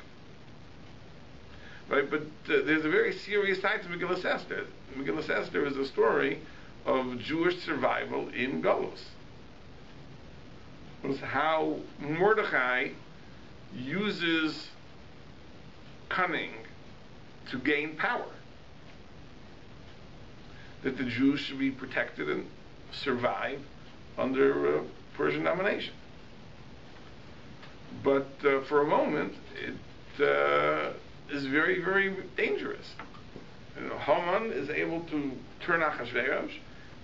Right? But there's a very serious side to Megillah Esther. Megillah Esther is a story of Jewish survival in Golus. It's how Mordechai uses cunning to gain power. That the Jews should be protected and survive under Persian domination. But for a moment, it is very, very dangerous. Haman is able to turn Achashverosh,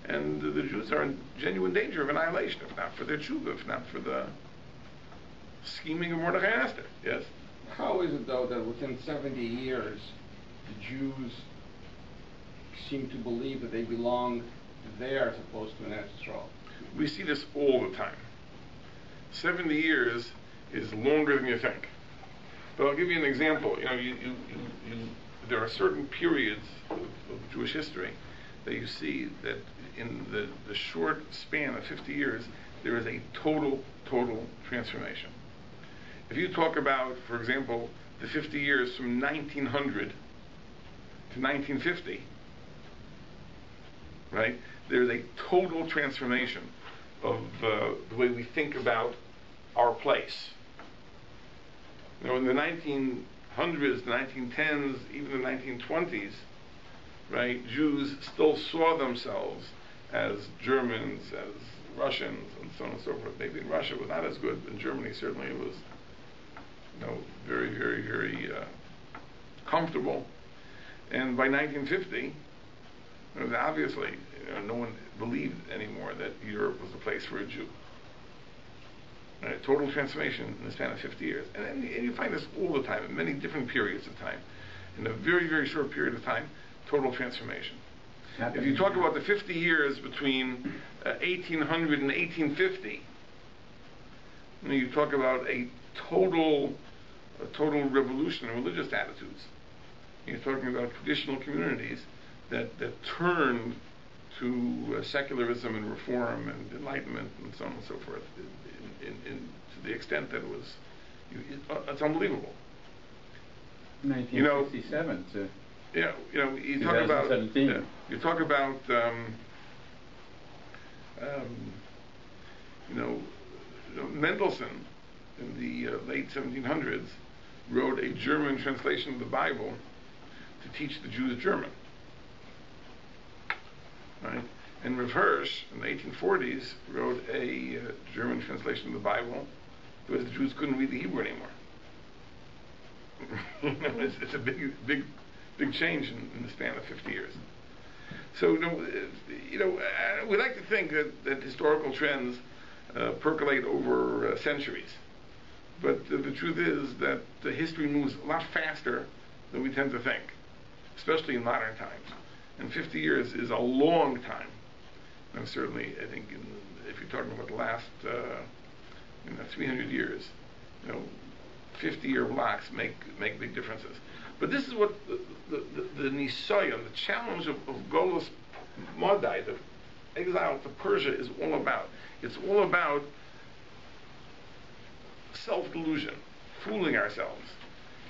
and the Jews are in genuine danger of annihilation, if not for their tshuva, if not for the scheming of Mordechai and Esther. Yes? How is it, though, that within 70 years, the Jews seem to believe that they belong there as opposed to in Israel? We see this all the time. 70 years is longer than you think. But I'll give you an example. There are certain periods of Jewish history that you see that in the short span of 50 years, there is a total transformation. If you talk about, for example, the 50 years from 1900 to 1950, right, there's a total transformation of the way we think about our place. In the 1900s, the 1910s, even the 1920s, right, Jews still saw themselves as Germans, as Russians, and so on and so forth. Maybe in Russia it was not as good, but in Germany certainly it was, very, very, very comfortable. And by 1950, obviously, no one believed anymore that Europe was a place for a Jew. A total transformation in the span of 50 years. And you find this all the time, in many different periods of time. In a very, very short period of time, total transformation. If you talk about the 50 years between 1800 and 1850, you talk about a total revolution in religious attitudes. You're talking about traditional communities that turned to secularism and reform and enlightenment and so on and so forth, to the extent that it was, it's unbelievable. 1967 to you talk about 2017. You talk about Mendelssohn in the late 1700s wrote a German translation of the Bible to teach the Jews German. Right? And Rav Hirsch in the 1840s wrote a German translation of the Bible because the Jews couldn't read the Hebrew anymore. It's a big change in the span of 50 years. So we like to think that historical trends percolate over centuries, but the truth is that the history moves a lot faster than we tend to think, especially in modern times. And 50 years is a long time. And certainly, I think, if you're talking about the last 300 years, 50-year blocks make big differences. But this is what the Nisayon, the challenge of Golus Madai, the exile to Persia, is all about. It's all about self-delusion, fooling ourselves.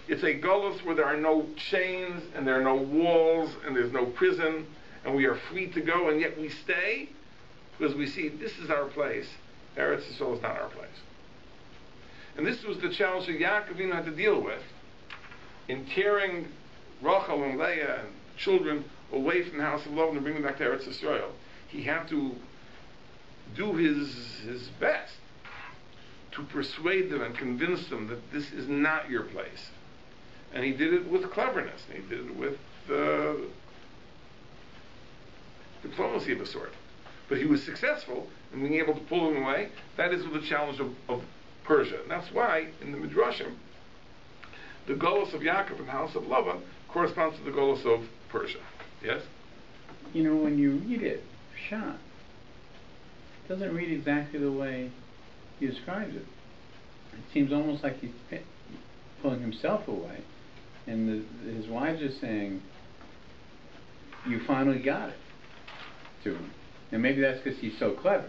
It's a Golus where there are no chains, and there are no walls, and there's no prison, and we are free to go, and yet we stay, because we see this is our place. Eretz Yisrael is not our place. And this was the challenge that Yaakov had to deal with in carrying Rachel and Leah and children away from the house of love and bring them back to Eretz Yisrael. He had to do his best to persuade them and convince them that this is not your place. And he did it with cleverness. He did it with diplomacy of a sort. But he was successful in being able to pull them away. That is the challenge of Persia. And that's why, in the Midrashim, the Golus of Yaakov in the house of Lavan corresponds to the Golus of Persia. Yes? When you read it, Pshat, it doesn't read exactly the way he describes it. It seems almost like he's pulling himself away, and his wives are saying, "You finally got it," to him. And maybe that's because he's so clever.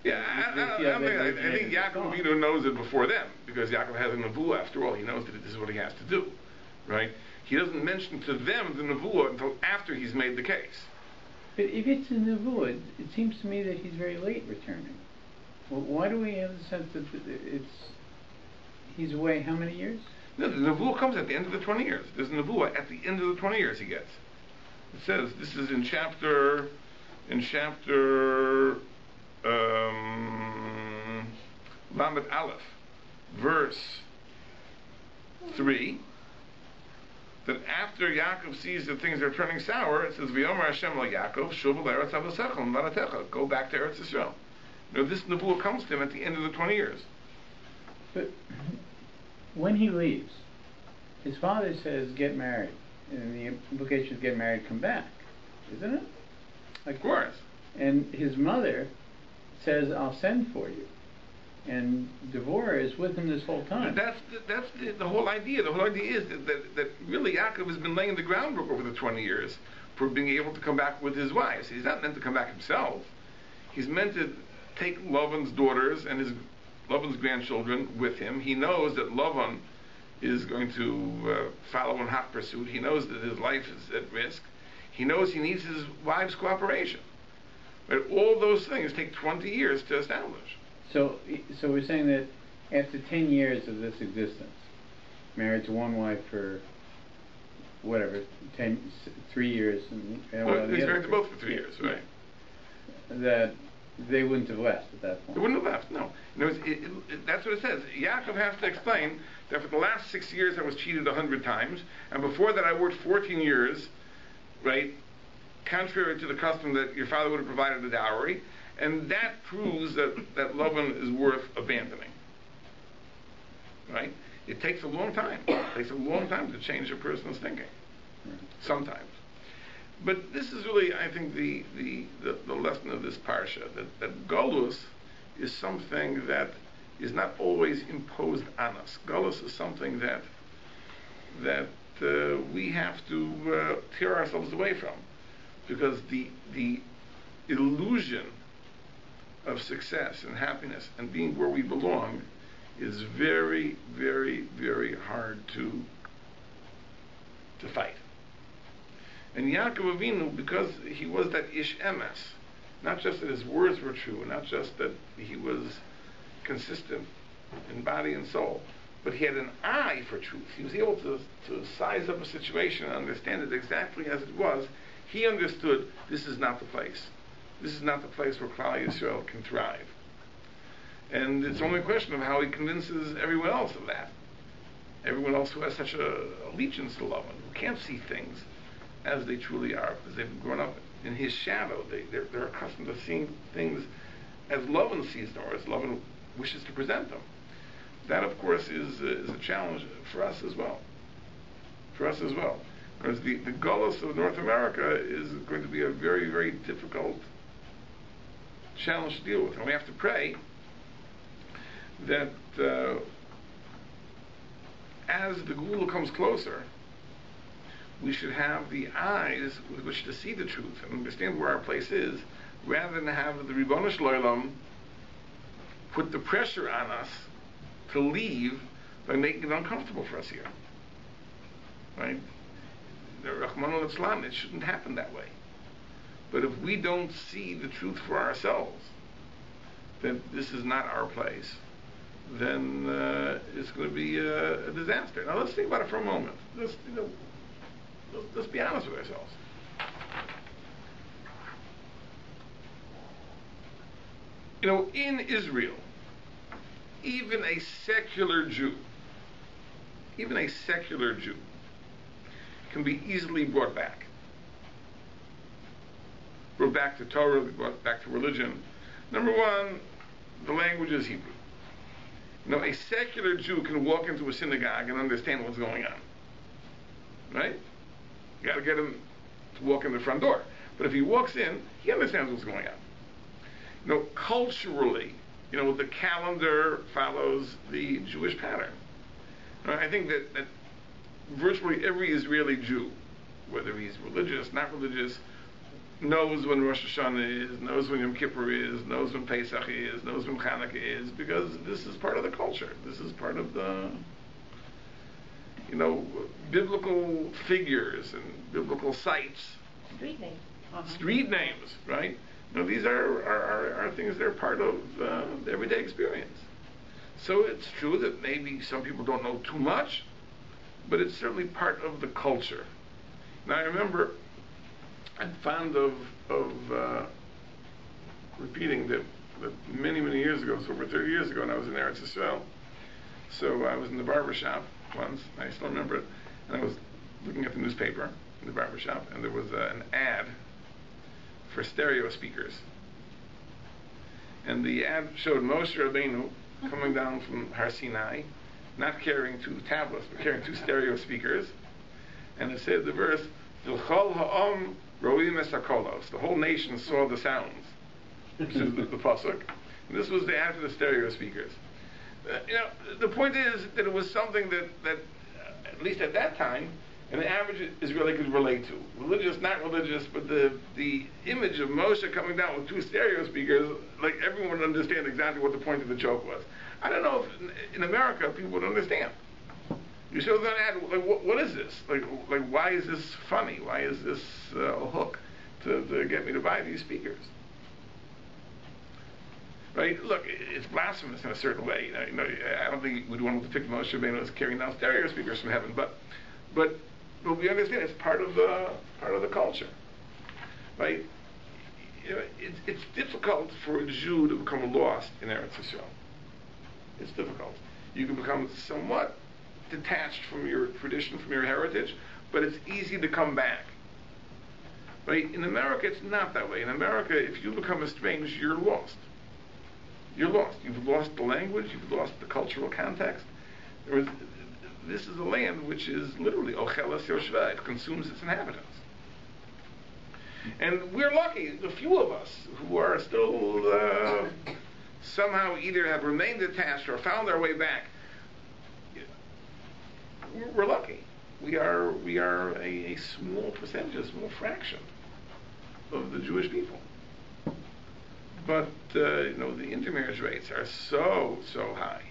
Yeah, I think Yaakov Avinu knows it before them, because Yaakov has a nevuah. After all, he knows that this is what he has to do, right? He doesn't mention to them the nevuah until after he's made the case. But if it's a nevuah, it seems to me that he's very late returning. Well, why do we have the sense that he's away how many years? No, the nevuah comes at the end of the 20 years. There's a nevuah at the end of the 20 years he gets. It says, this is in chapter Lamed Aleph, verse 3, that after Yaakov sees that things are turning sour, it says, V'yomer Hashem lo Yaakov, shuv l'eretz avosecha l'moladecha, go back to Eretz Yisrael. This nebuah comes to him at the end of the 20 years. But when he leaves, his father says, get married. And the implication is get married, come back. Isn't it? Of course. And his mother says, I'll send for you. And Devorah is with him this whole time. That's the whole idea. The whole idea is that really Yaakov has been laying the groundwork over the 20 years for being able to come back with his wives. He's not meant to come back himself. He's meant to take Lavan's daughters and Lavan's grandchildren with him. He knows that Lavan is going to follow in hot pursuit. He knows that his life is at risk. He knows he needs his wife's cooperation. But all those things take 20 years to establish. So we're saying that after 10 years of this existence, married to one wife for whatever, 3 years, and he's married to both for 3 years, right? That they wouldn't have left at that point. They wouldn't have left, no. That's what it says. Yaakov has to explain that for the last 6 years I was cheated 100 times, and before that I worked 14 years, right, contrary to the custom that your father would have provided a dowry, and that proves that Lavan is worth abandoning. Right? It takes a long time. It takes a long time to change a person's thinking. Sometimes. But this is really, I think, the lesson of this parsha, that Golus is something that is not always imposed on us. Golus is something that we have to tear ourselves away from, because the illusion of success and happiness and being where we belong is very, very, very hard to fight. And Yaakov Avinu, because he was that ish emes, not just that his words were true, not just that he was consistent in body and soul, but he had an eye for truth. He was able to size up a situation and understand it exactly as it was. He understood this is not the place. This is not the place where Klal Yisrael can thrive. And it's only a question of how he convinces everyone else of that. Everyone else who has such a allegiance to Lavan, who can't see things as they truly are, because they've grown up in his shadow. They're accustomed to seeing things as Lavan sees them, or as Lavan wishes to present them. That, of course, is a challenge for us as well. Because the Golus of North America is going to be a very, very difficult challenge to deal with. And we have to pray that as the Gula comes closer, we should have the eyes with which to see the truth and understand where our place is, rather than have the Ribono Shel Olam put the pressure on us to leave by making it uncomfortable for us here. Right? The Rahman al-Islam, it shouldn't happen that way. But if we don't see the truth for ourselves, that this is not our place, then it's going to be a disaster. Now let's think about it for a moment. Let's be honest with ourselves. In Israel, even a secular Jew can be easily brought back to Torah, brought back to religion. Number one, the language is Hebrew. A secular Jew can walk into a synagogue and understand what's going on. Right? You got to get him to walk in the front door. But if he walks in, he understands what's going on. Culturally, the calendar follows the Jewish pattern. I think that virtually every Israeli Jew, whether he's religious, not religious, knows when Rosh Hashanah is, knows when Yom Kippur is, knows when Pesach is, knows when Chanukah is, because this is part of the culture. This is part of the, biblical figures and biblical sites. Street names. Street names, right? These are things that are part of the everyday experience. So it's true that maybe some people don't know too much, but it's certainly part of the culture. Now I remember, I'm fond of repeating that that many, many years ago, so over 30 years ago, when I was in Eretz Yisrael. So I was in the barber shop once, I still remember it, and I was looking at the newspaper in the barber shop, and there was an ad for stereo speakers. And the ad showed Moshe Rabbeinu coming down from Har Sinai, not carrying 2 tablets, but carrying 2 stereo speakers. And it said the verse, V'chol ha'om ro'im es hakolos. The whole nation saw the sounds, which is the pasuk. And this was the ad for the stereo speakers. The point is that it was something that at least at that time, an average Israeli could relate to. Religious, not religious, but the image of Moshe coming down with 2 stereo speakers, like everyone would understand exactly what the point of the joke was. I don't know if in America people would understand. You show them an ad, like what is this? Like why is this funny? Why is this a hook to get me to buy these speakers? Right? Look, it's blasphemous in a certain way. I don't think we'd want to depict Moshe Rabbeinu as carrying down stereo speakers from heaven, but we understand it's part of the culture, right? It's difficult for a Jew to become lost in Eretz Yisrael. It's difficult. You can become somewhat detached from your tradition, from your heritage, but it's easy to come back. Right? In America, it's not that way. In America, if you become estranged, you're lost. You're lost. You've lost the language. You've lost the cultural context. This is a land which is literally ochelas yoshva. It consumes its inhabitants. And we're lucky, the few of us who are still somehow either have remained attached or found their way back. We're lucky. We are a small percentage, a small fraction of the Jewish people. But the intermarriage rates are so high,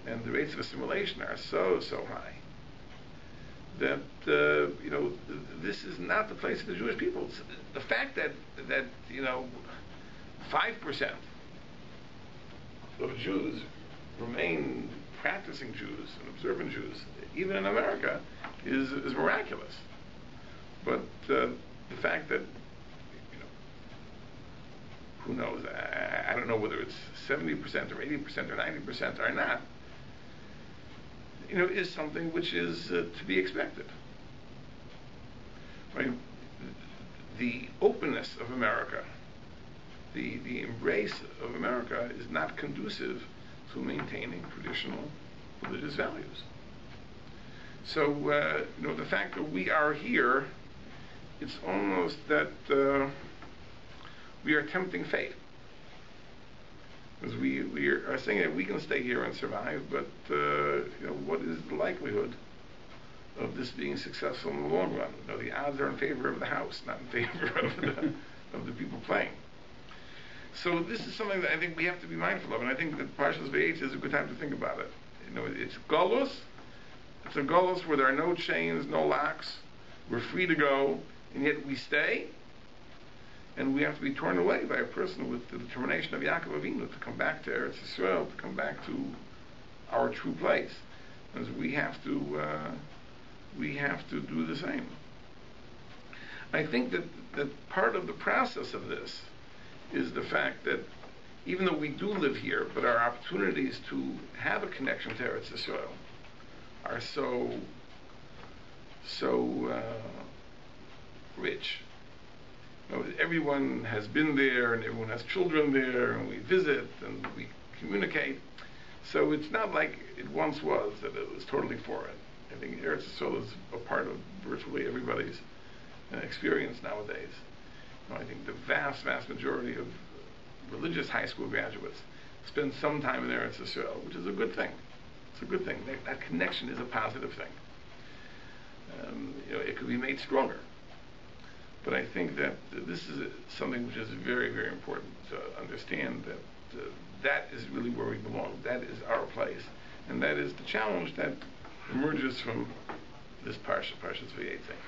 and the rates of assimilation are so high that this is not the place of the Jewish people. The fact that 5% of Jews remain practicing Jews and observant Jews, even in America, is miraculous. But the fact that who knows? I don't know whether it's 70% or 80% or 90% or not. Is something which is to be expected. Right? The openness of America, the embrace of America, is not conducive to maintaining traditional religious values. So, the fact that we are here, it's almost that we are tempting fate. Because we are saying that we can stay here and survive, but what is the likelihood of this being successful in the long run? The odds are in favor of the house, not in favor of the people playing. So this is something that I think we have to be mindful of, and I think that Parshas Vayetzei is a good time to think about it. It's Golus. It's a Golus where there are no chains, no locks. We're free to go, and yet we stay. And we have to be torn away by a person with the determination of Yaakov Avinu to come back to Eretz Yisrael, to come back to our true place. As we have to do the same. I think that part of the process of this is the fact that even though we do live here, but our opportunities to have a connection to Eretz Yisrael are so rich. Everyone has been there, and everyone has children there, and we visit and we communicate. So it's not like it once was, that it was totally foreign. I think Eretz Yisrael is a part of virtually everybody's experience nowadays. I think the vast majority of religious high school graduates spend some time in Eretz Yisrael, which is a good thing. It's a good thing. That connection is a positive thing. It could be made stronger. But I think that this is something which is very, very important to understand, that that is really where we belong. That is our place. And that is the challenge that emerges from this Parshas Vayetzei.